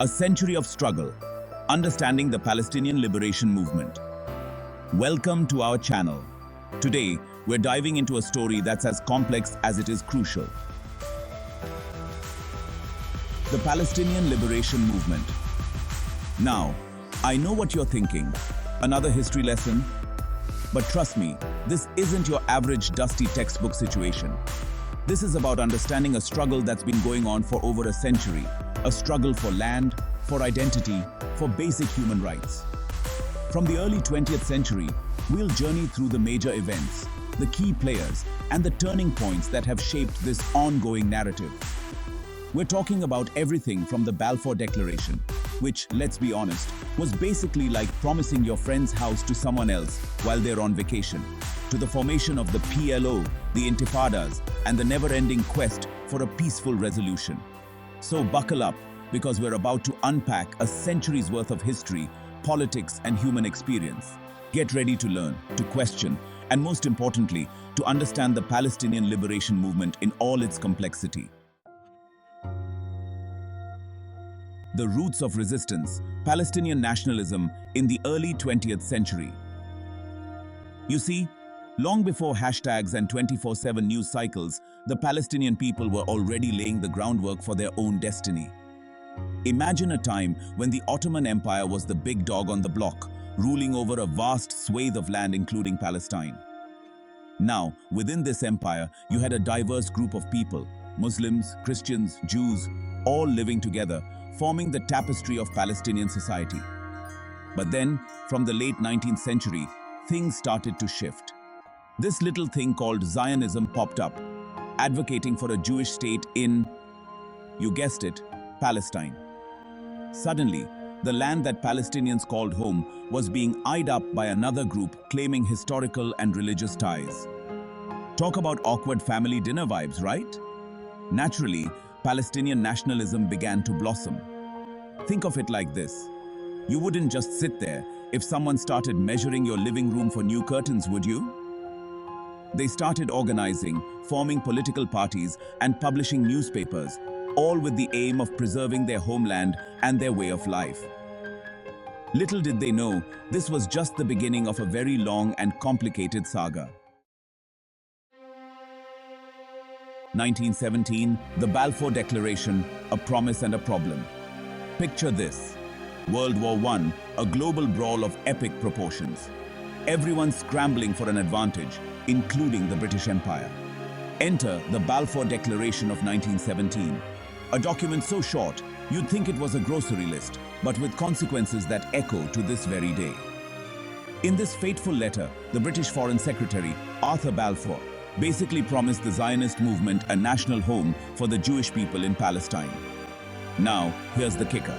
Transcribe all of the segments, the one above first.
A century of struggle, understanding the Palestinian liberation movement. Welcome to our channel. Today, we're diving into a story that's as complex as it is crucial. The Palestinian liberation movement. Now, I know what you're thinking. Another history lesson? But trust me, this isn't your average dusty textbook situation. This is about understanding a struggle that's been going on for over a century. A struggle for land, for identity, for basic human rights. From the early 20th century, we'll journey through the major events, the key players, and the turning points that have shaped this ongoing narrative. We're talking about everything from the Balfour Declaration, which, let's be honest, was basically like promising your friend's house to someone else while they're on vacation, to the formation of the PLO, the Intifadas, and the never-ending quest for a peaceful resolution. So buckle up, because we're about to unpack a century's worth of history, politics, and human experience. Get ready to learn, to question, and most importantly, to understand the Palestinian liberation movement in all its complexity. The roots of resistance, Palestinian nationalism in the early 20th century. You see, long before hashtags and 24/7 news cycles, the Palestinian people were already laying the groundwork for their own destiny. Imagine a time when the Ottoman Empire was the big dog on the block, ruling over a vast swathe of land including Palestine. Now, within this empire, you had a diverse group of people, Muslims, Christians, Jews, all living together, forming the tapestry of Palestinian society. But then, from the late 19th century, things started to shift. This little thing called Zionism popped up, advocating for a Jewish state in, you guessed it, Palestine. Suddenly, the land that Palestinians called home was being eyed up by another group claiming historical and religious ties. Talk about awkward family dinner vibes, right? Naturally, Palestinian nationalism began to blossom. Think of it like this. You wouldn't just sit there if someone started measuring your living room for new curtains, would you? They started organizing, forming political parties, and publishing newspapers, all with the aim of preserving their homeland and their way of life. Little did they know, this was just the beginning of a very long and complicated saga. 1917, the Balfour Declaration, a promise and a problem. Picture this. World War I, a global brawl of epic proportions. Everyone scrambling for an advantage, including the British Empire. Enter the Balfour Declaration of 1917. A document so short, you'd think it was a grocery list, but with consequences that echo to this very day. In this fateful letter, the British Foreign Secretary, Arthur Balfour, basically promised the Zionist movement a national home for the Jewish people in Palestine. Now, here's the kicker.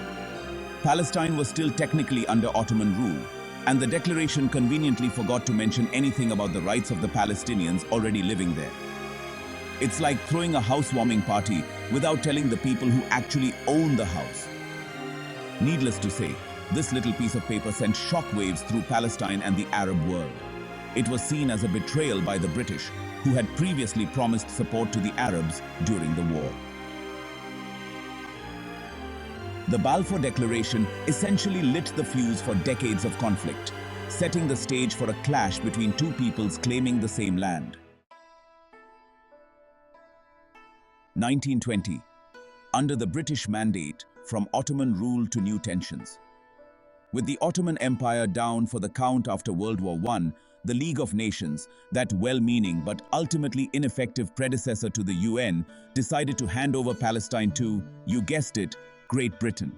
Palestine was still technically under Ottoman rule, and the declaration conveniently forgot to mention anything about the rights of the Palestinians already living there. It's like throwing a housewarming party without telling the people who actually own the house. Needless to say, this little piece of paper sent shockwaves through Palestine and the Arab world. It was seen as a betrayal by the British, who had previously promised support to the Arabs during the war. The Balfour Declaration essentially lit the fuse for decades of conflict, setting the stage for a clash between two peoples claiming the same land. 1920. Under the British Mandate, from Ottoman rule to new tensions. With the Ottoman Empire down for the count after World War I, the League of Nations, that well-meaning but ultimately ineffective predecessor to the UN, decided to hand over Palestine to, you guessed it, Great Britain.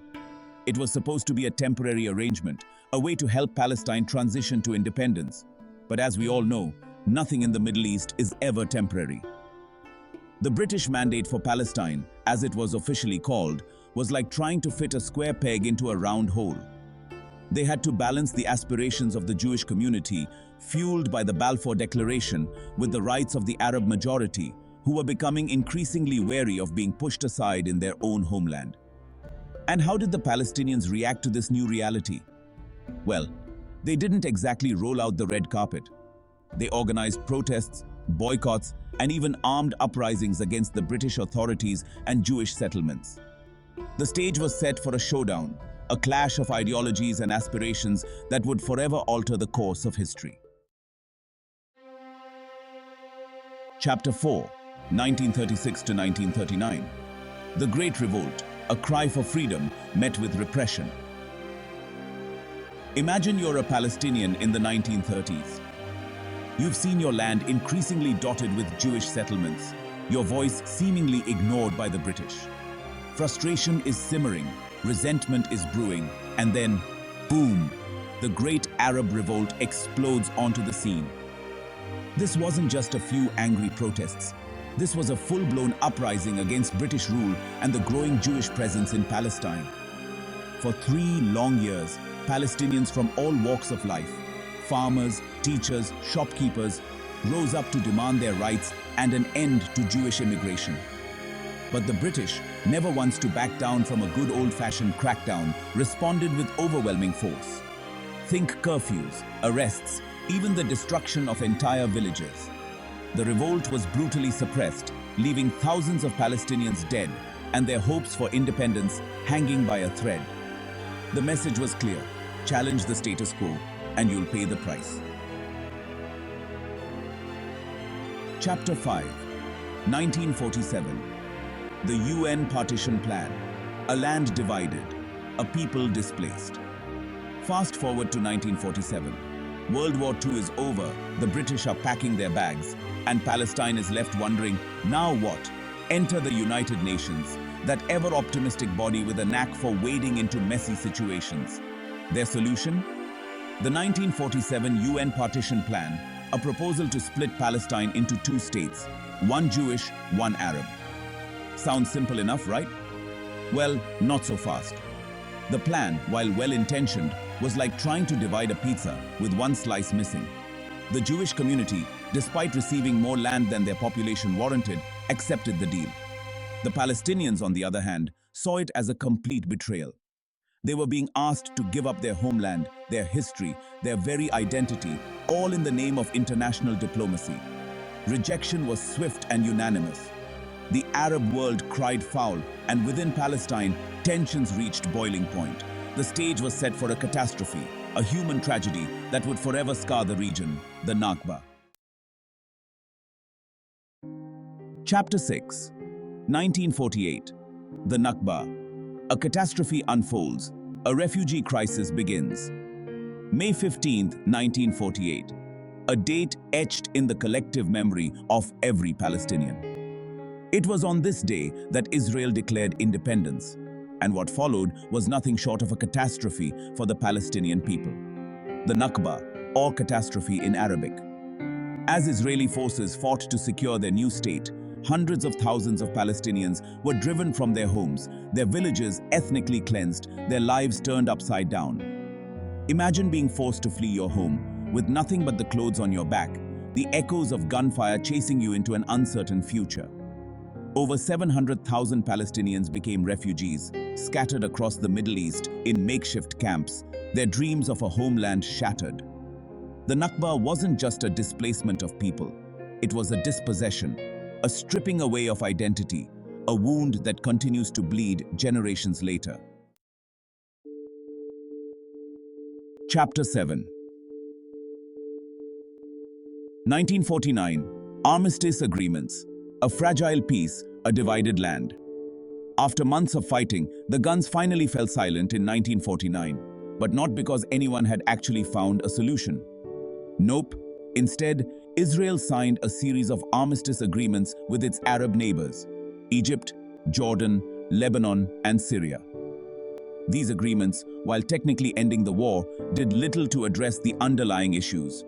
It was supposed to be a temporary arrangement, a way to help Palestine transition to independence. But as we all know, nothing in the Middle East is ever temporary. The British Mandate for Palestine, as it was officially called, was like trying to fit a square peg into a round hole. They had to balance the aspirations of the Jewish community, fueled by the Balfour Declaration, with the rights of the Arab majority, who were becoming increasingly wary of being pushed aside in their own homeland. And how did the Palestinians react to this new reality? Well, they didn't exactly roll out the red carpet. They organized protests, boycotts, and even armed uprisings against the British authorities and Jewish settlements. The stage was set for a showdown, a clash of ideologies and aspirations that would forever alter the course of history. Chapter 4, 1936 to 1939. The Great Revolt, a cry for freedom met with repression. Imagine you're a Palestinian in the 1930s. You've seen your land increasingly dotted with Jewish settlements, your voice seemingly ignored by the British. Frustration is simmering, resentment is brewing, and then, boom, the Great Arab Revolt explodes onto the scene. This wasn't just a few angry protests. This was a full-blown uprising against British rule and the growing Jewish presence in Palestine. For 3 long years, Palestinians from all walks of life, farmers, teachers, shopkeepers, rose up to demand their rights and an end to Jewish immigration. But the British, never once to back down from a good old-fashioned crackdown, responded with overwhelming force. Think curfews, arrests, even the destruction of entire villages. The revolt was brutally suppressed, leaving thousands of Palestinians dead and their hopes for independence hanging by a thread. The message was clear: challenge the status quo and you'll pay the price. Chapter 5, 1947. The UN Partition Plan. A land divided, a people displaced. Fast forward to 1947. World War II is over, the British are packing their bags, and Palestine is left wondering, now what? Enter the United Nations, that ever-optimistic body with a knack for wading into messy situations. Their solution? The 1947 UN Partition Plan, a proposal to split Palestine into 2 states, one Jewish, one Arab. Sounds simple enough, right? Well, not so fast. The plan, while well-intentioned, was like trying to divide a pizza with one slice missing. The Jewish community, despite receiving more land than their population warranted, accepted the deal. The Palestinians, on the other hand, saw it as a complete betrayal. They were being asked to give up their homeland, their history, their very identity, all in the name of international diplomacy. Rejection was swift and unanimous. The Arab world cried foul, and within Palestine, tensions reached boiling point. The stage was set for a catastrophe, a human tragedy that would forever scar the region, the Nakba. Chapter 6, 1948. The Nakba. A catastrophe unfolds. A refugee crisis begins. May 15, 1948. A date etched in the collective memory of every Palestinian. It was on this day that Israel declared independence, and what followed was nothing short of a catastrophe for the Palestinian people. The Nakba, or catastrophe in Arabic. As Israeli forces fought to secure their new state, hundreds of thousands of Palestinians were driven from their homes, their villages ethnically cleansed, their lives turned upside down. Imagine being forced to flee your home with nothing but the clothes on your back, the echoes of gunfire chasing you into an uncertain future. Over 700,000 Palestinians became refugees, scattered across the Middle East in makeshift camps, their dreams of a homeland shattered. The Nakba wasn't just a displacement of people, it was a dispossession, a stripping away of identity, a wound that continues to bleed generations later. Chapter 7. 1949. Armistice Agreements. A fragile peace, a divided land. After months of fighting, the guns finally fell silent in 1949, but not because anyone had actually found a solution. Nope. Instead, Israel signed a series of armistice agreements with its Arab neighbors, Egypt, Jordan, Lebanon, and Syria. These agreements, while technically ending the war, did little to address the underlying issues.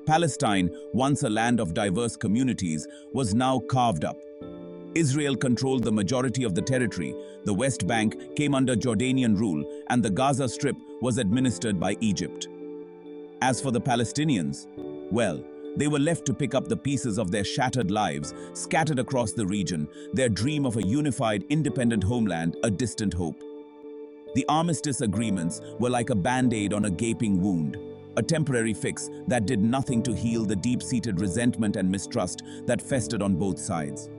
Palestine, once a land of diverse communities, was now carved up. Israel controlled the majority of the territory, the West Bank came under Jordanian rule, and the Gaza Strip was administered by Egypt. As for the Palestinians, well, they were left to pick up the pieces of their shattered lives, scattered across the region, their dream of a unified, independent homeland, a distant hope. The armistice agreements were like a band-aid on a gaping wound, a temporary fix that did nothing to heal the deep-seated resentment and mistrust that festered on both sides.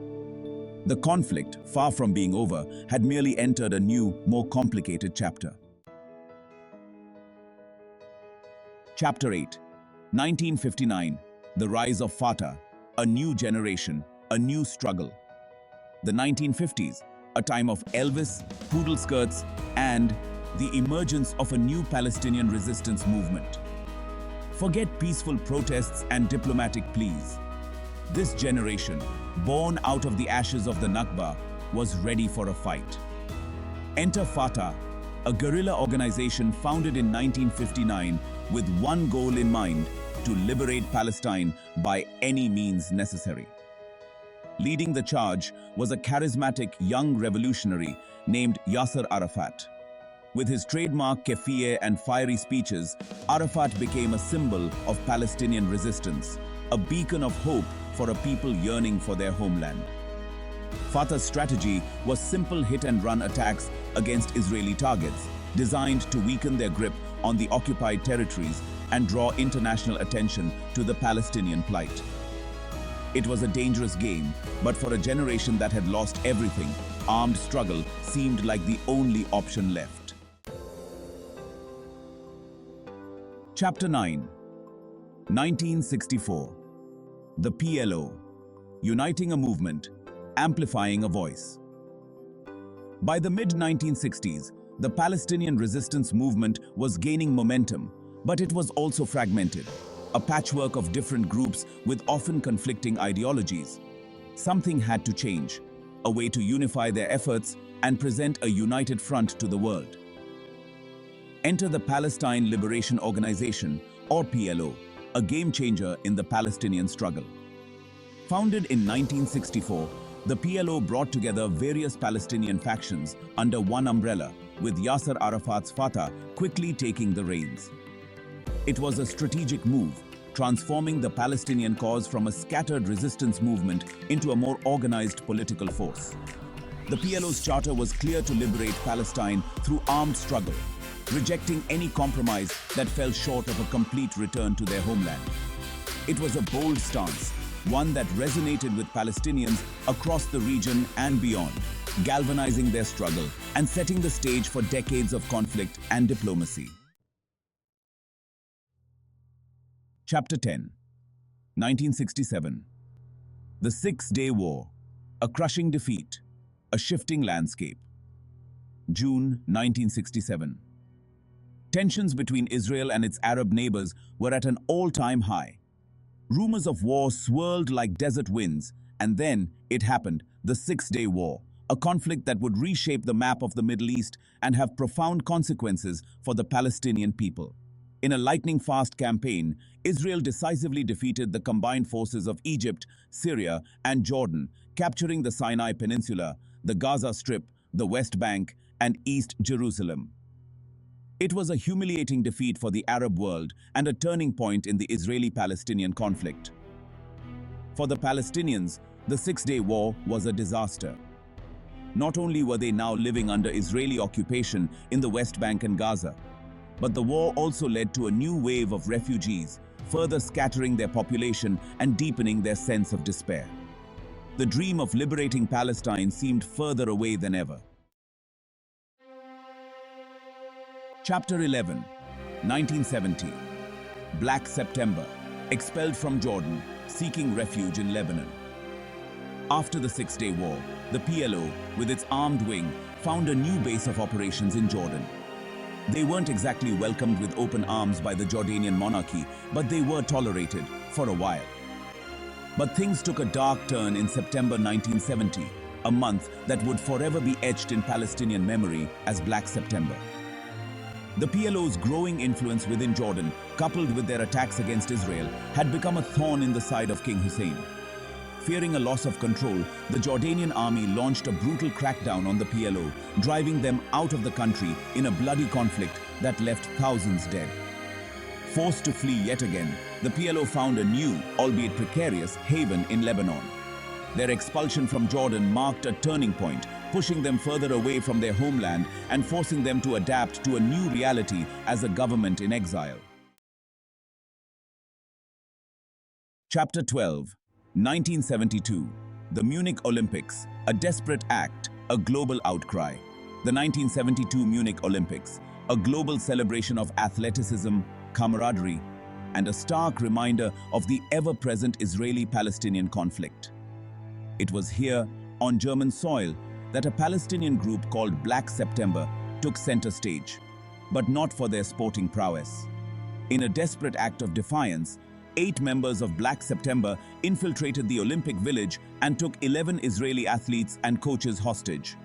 The conflict, far from being over, had merely entered a new, more complicated chapter. Chapter 8, 1959, The Rise of Fatah, a new generation, a new struggle. The 1950s, a time of Elvis, poodle skirts, and the emergence of a new Palestinian resistance movement. Forget peaceful protests and diplomatic pleas. This generation, born out of the ashes of the Nakba, was ready for a fight. Enter Fatah, a guerrilla organization founded in 1959 with one goal in mind: to liberate Palestine by any means necessary. Leading the charge was a charismatic young revolutionary named Yasser Arafat. With his trademark keffiyeh and fiery speeches, Arafat became a symbol of Palestinian resistance, a beacon of hope for a people yearning for their homeland. Fatah's strategy was simple hit-and-run attacks against Israeli targets, designed to weaken their grip on the occupied territories and draw international attention to the Palestinian plight. It was a dangerous game, but for a generation that had lost everything, armed struggle seemed like the only option left. Chapter 9, 1964. The PLO, uniting a movement, amplifying a voice. By the mid-1960s, the Palestinian resistance movement was gaining momentum, but it was also fragmented, a patchwork of different groups with often conflicting ideologies. Something had to change, a way to unify their efforts and present a united front to the world. Enter the Palestine Liberation Organization, or PLO, a game-changer in the Palestinian struggle. Founded in 1964, the PLO brought together various Palestinian factions under one umbrella, with Yasser Arafat's Fatah quickly taking the reins. It was a strategic move, transforming the Palestinian cause from a scattered resistance movement into a more organized political force. The PLO's charter was clear: to liberate Palestine through armed struggle, rejecting any compromise that fell short of a complete return to their homeland. It was a bold stance, one that resonated with Palestinians across the region and beyond, galvanizing their struggle and setting the stage for decades of conflict and diplomacy. Chapter 10, 1967. The Six-Day War, a crushing defeat, a shifting landscape. June 1967. Tensions between Israel and its Arab neighbors were at an all-time high. Rumors of war swirled like desert winds, and then it happened: the Six-Day War, a conflict that would reshape the map of the Middle East and have profound consequences for the Palestinian people. In a lightning-fast campaign, Israel decisively defeated the combined forces of Egypt, Syria, and Jordan, capturing the Sinai Peninsula, the Gaza Strip, the West Bank, and East Jerusalem. It was a humiliating defeat for the Arab world and a turning point in the Israeli-Palestinian conflict. For the Palestinians, the Six-Day War was a disaster. Not only were they now living under Israeli occupation in the West Bank and Gaza, but the war also led to a new wave of refugees, further scattering their population and deepening their sense of despair. The dream of liberating Palestine seemed further away than ever. Chapter 11, 1970. Black September, expelled from Jordan, seeking refuge in Lebanon. After the Six-Day War, the PLO, with its armed wing, found a new base of operations in Jordan. They weren't exactly welcomed with open arms by the Jordanian monarchy, but they were tolerated for a while. But things took a dark turn in September 1970, a month that would forever be etched in Palestinian memory as Black September. The PLO's growing influence within Jordan, coupled with their attacks against Israel, had become a thorn in the side of King Hussein. Fearing a loss of control, the Jordanian army launched a brutal crackdown on the PLO, driving them out of the country in a bloody conflict that left thousands dead. Forced to flee yet again, the PLO found a new, albeit precarious, haven in Lebanon. Their expulsion from Jordan marked a turning point, pushing them further away from their homeland and forcing them to adapt to a new reality as a government in exile. Chapter 12, 1972. The Munich Olympics, a desperate act, a global outcry. The 1972 Munich Olympics, a global celebration of athleticism, camaraderie, and a stark reminder of the ever-present Israeli-Palestinian conflict. It was here, on German soil, that a Palestinian group called Black September took center stage, but not for their sporting prowess. In a desperate act of defiance, 8 members of Black September infiltrated the Olympic Village and took 11 Israeli athletes and coaches hostage.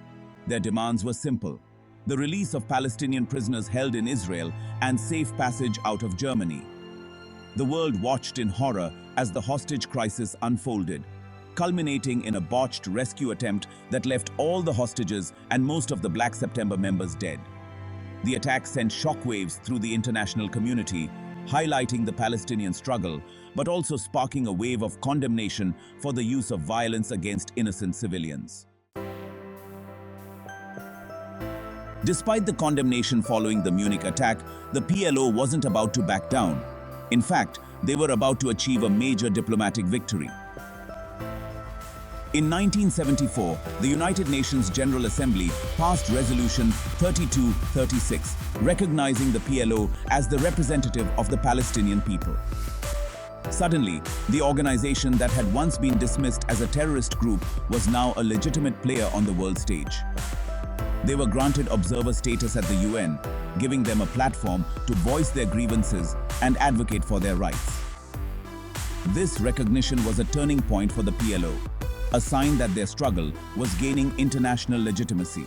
Their demands were simple: the release of Palestinian prisoners held in Israel and safe passage out of Germany. The world watched in horror as the hostage crisis unfolded, culminating in a botched rescue attempt that left all the hostages and most of the Black September members dead. The attack sent shockwaves through the international community, highlighting the Palestinian struggle, but also sparking a wave of condemnation for the use of violence against innocent civilians. Despite the condemnation following the Munich attack, the PLO wasn't about to back down. In fact, they were about to achieve a major diplomatic victory. In 1974, the United Nations General Assembly passed Resolution 3236, recognizing the PLO as the representative of the Palestinian people. Suddenly, the organization that had once been dismissed as a terrorist group was now a legitimate player on the world stage. They were granted observer status at the UN, giving them a platform to voice their grievances and advocate for their rights. This recognition was a turning point for the PLO, a sign that their struggle was gaining international legitimacy.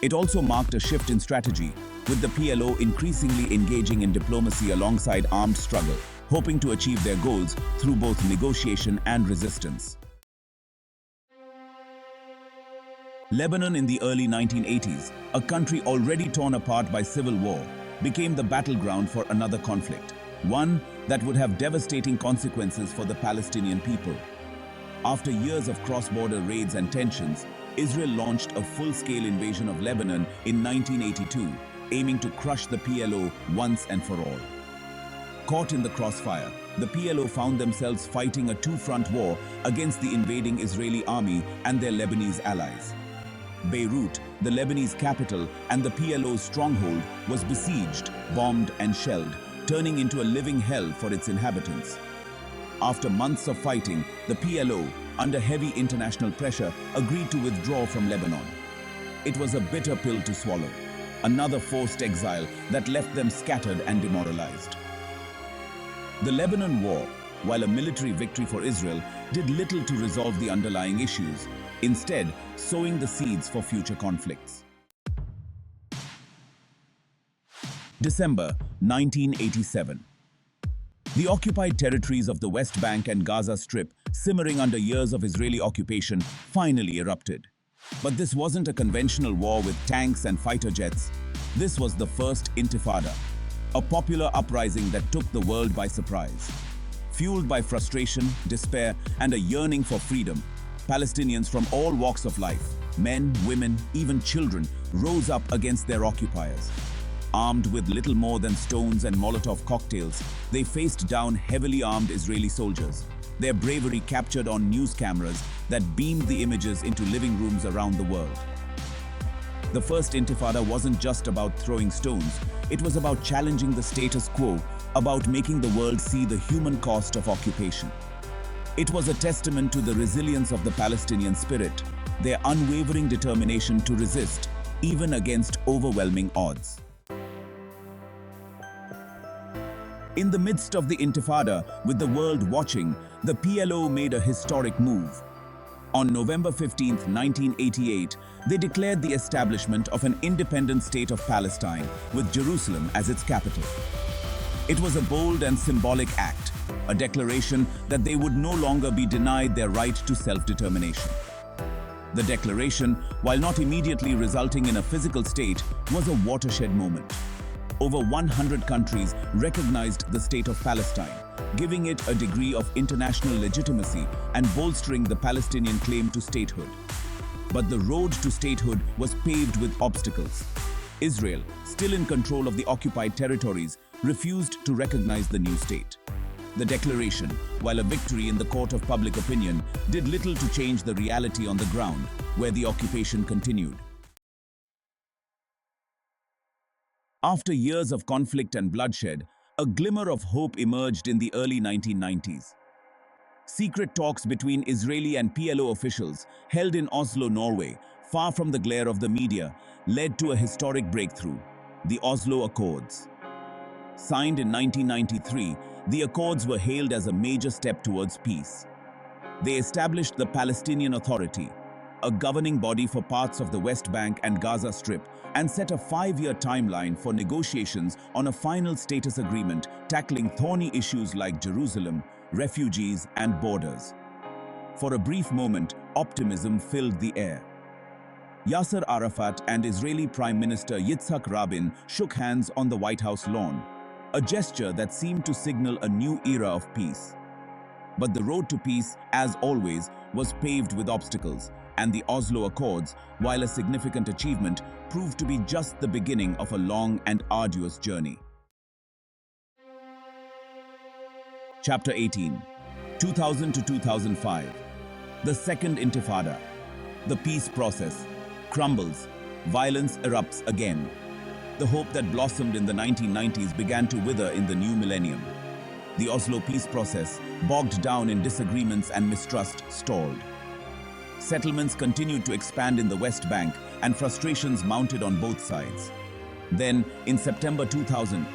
It also marked a shift in strategy, with the PLO increasingly engaging in diplomacy alongside armed struggle, hoping to achieve their goals through both negotiation and resistance. Lebanon in the early 1980s, a country already torn apart by civil war, became the battleground for another conflict, one that would have devastating consequences for the Palestinian people. After years of cross-border raids and tensions, Israel launched a full-scale invasion of Lebanon in 1982, aiming to crush the PLO once and for all. Caught in the crossfire, the PLO found themselves fighting a two-front war against the invading Israeli army and their Lebanese allies. Beirut, the Lebanese capital and the PLO's stronghold, was besieged, bombed and shelled, turning into a living hell for its inhabitants. After months of fighting, the PLO, under heavy international pressure, agreed to withdraw from Lebanon. It was a bitter pill to swallow, another forced exile that left them scattered and demoralized. The Lebanon War, while a military victory for Israel, did little to resolve the underlying issues, instead sowing the seeds for future conflicts. December 1987. The occupied territories of the West Bank and Gaza Strip, simmering under years of Israeli occupation, finally erupted. But this wasn't a conventional war with tanks and fighter jets. This was the first Intifada, a popular uprising that took the world by surprise. Fueled by frustration, despair, and a yearning for freedom, Palestinians from all walks of life, men, women, even children, rose up against their occupiers. Armed with little more than stones and Molotov cocktails, they faced down heavily armed Israeli soldiers. Their bravery captured on news cameras that beamed the images into living rooms around the world. The first Intifada wasn't just about throwing stones, it was about challenging the status quo, about making the world see the human cost of occupation. It was a testament to the resilience of the Palestinian spirit, their unwavering determination to resist, even against overwhelming odds. In the midst of the Intifada, with the world watching, the PLO made a historic move. On November 15, 1988, they declared the establishment of an independent state of Palestine, with Jerusalem as its capital. It was a bold and symbolic act, a declaration that they would no longer be denied their right to self-determination. The declaration, while not immediately resulting in a physical state, was a watershed moment. Over 100 countries recognized the state of Palestine, giving it a degree of international legitimacy and bolstering the Palestinian claim to statehood. But the road to statehood was paved with obstacles. Israel, still in control of the occupied territories, refused to recognize the new state. The declaration, while a victory in the court of public opinion, did little to change the reality on the ground, where the occupation continued. After years of conflict and bloodshed, a glimmer of hope emerged in the early 1990s. Secret talks between Israeli and PLO officials, held in Oslo, Norway, far from the glare of the media, led to a historic breakthrough: the Oslo Accords. Signed in 1993, the Accords were hailed as a major step towards peace. They established the Palestinian Authority, a governing body for parts of the West Bank and Gaza Strip, and set a 5-year timeline for negotiations on a final status agreement tackling thorny issues like Jerusalem, refugees, and borders. For a brief moment, optimism filled the air. Yasser Arafat and Israeli Prime Minister Yitzhak Rabin shook hands on the White House lawn, a gesture that seemed to signal a new era of peace. But the road to peace, as always, was paved with obstacles, and the Oslo Accords, while a significant achievement, proved to be just the beginning of a long and arduous journey. Chapter 18. 2000 to 2005. The Second Intifada. The peace process crumbles. Violence erupts again. The hope that blossomed in the 1990s began to wither in the new millennium. The Oslo peace process, bogged down in disagreements and mistrust, stalled. Settlements continued to expand in the West Bank, and frustrations mounted on both sides. Then, in September 2000,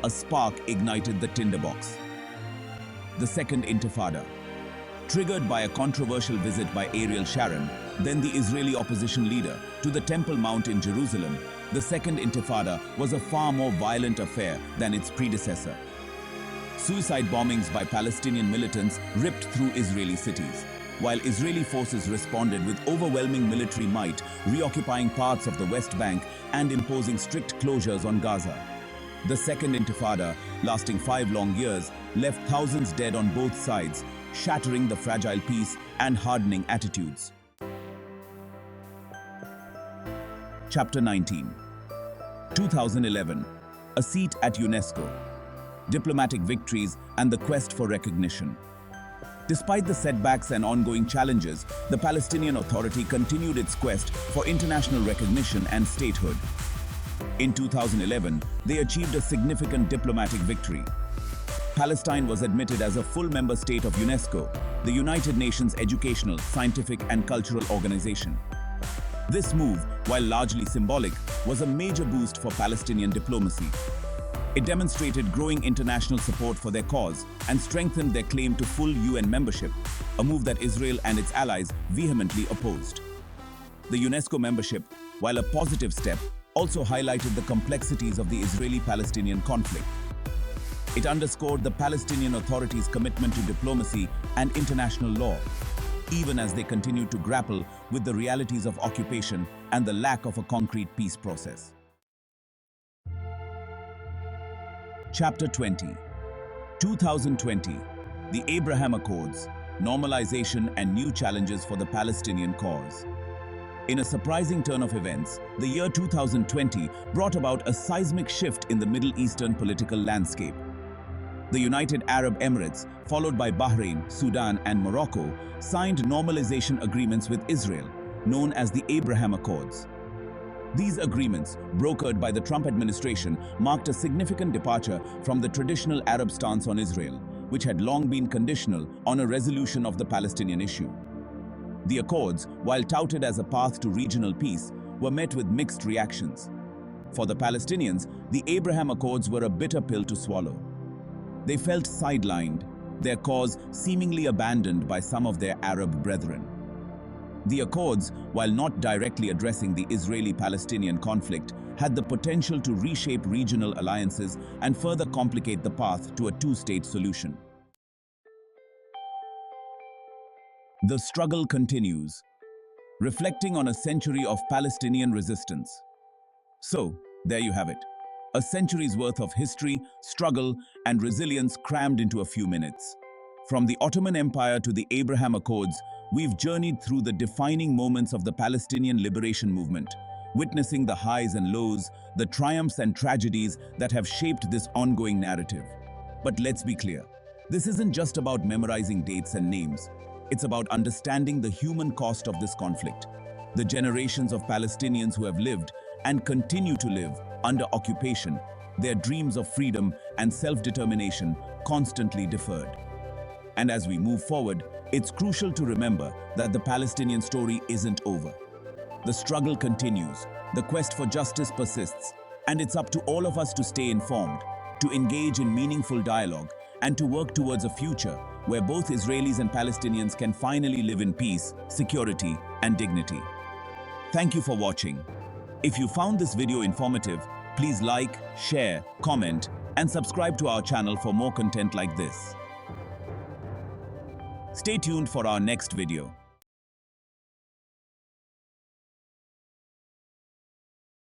a spark ignited the tinderbox. The Second Intifada. Triggered by a controversial visit by Ariel Sharon, then the Israeli opposition leader, to the Temple Mount in Jerusalem, the Second Intifada was a far more violent affair than its predecessor. Suicide bombings by Palestinian militants ripped through Israeli cities, while Israeli forces responded with overwhelming military might, reoccupying parts of the West Bank and imposing strict closures on Gaza. The Second Intifada, lasting 5 long years, left thousands dead on both sides, shattering the fragile peace and hardening attitudes. Chapter 19. 2011. A seat at UNESCO. Diplomatic victories and the quest for recognition. Despite the setbacks and ongoing challenges, the Palestinian Authority continued its quest for international recognition and statehood. In 2011, they achieved a significant diplomatic victory. Palestine was admitted as a full member state of UNESCO, the United Nations educational, scientific, and cultural organization. This move, while largely symbolic, was a major boost for Palestinian diplomacy. It demonstrated growing international support for their cause and strengthened their claim to full UN membership, a move that Israel and its allies vehemently opposed. The UNESCO membership, while a positive step, also highlighted the complexities of the Israeli-Palestinian conflict. It underscored the Palestinian Authority's commitment to diplomacy and international law, even as they continued to grapple with the realities of occupation and the lack of a concrete peace process. Chapter 20. 2020. The Abraham Accords, Normalization and New Challenges for the Palestinian Cause. In a surprising turn of events, the year 2020 brought about a seismic shift in the Middle Eastern political landscape. The United Arab Emirates, followed by Bahrain, Sudan, and Morocco, signed normalization agreements with Israel, known as the Abraham Accords. These agreements, brokered by the Trump administration, marked a significant departure from the traditional Arab stance on Israel, which had long been conditional on a resolution of the Palestinian issue. The accords, while touted as a path to regional peace, were met with mixed reactions. For the Palestinians, the Abraham Accords were a bitter pill to swallow. They felt sidelined, their cause seemingly abandoned by some of their Arab brethren. The accords, while not directly addressing the Israeli-Palestinian conflict, had the potential to reshape regional alliances and further complicate the path to a two-state solution. The struggle continues, reflecting on a century of Palestinian resistance. So, there you have it. A century's worth of history, struggle, and resilience crammed into a few minutes. From the Ottoman Empire to the Abraham Accords, we've journeyed through the defining moments of the Palestinian liberation movement, witnessing the highs and lows, the triumphs and tragedies that have shaped this ongoing narrative. But let's be clear, This isn't just about memorizing dates and names. It's about understanding the human cost of this conflict. The generations of Palestinians who have lived and continue to live under occupation, their dreams of freedom and self-determination constantly deferred. And as we move forward, it's crucial to remember that the Palestinian story isn't over. The struggle continues, the quest for justice persists, and it's up to all of us to stay informed, to engage in meaningful dialogue, and to work towards a future where both Israelis and Palestinians can finally live in peace, security, and dignity. Thank you for watching. If you found this video informative, please like, share, comment, and subscribe to our channel for more content like this. Stay tuned for our next video.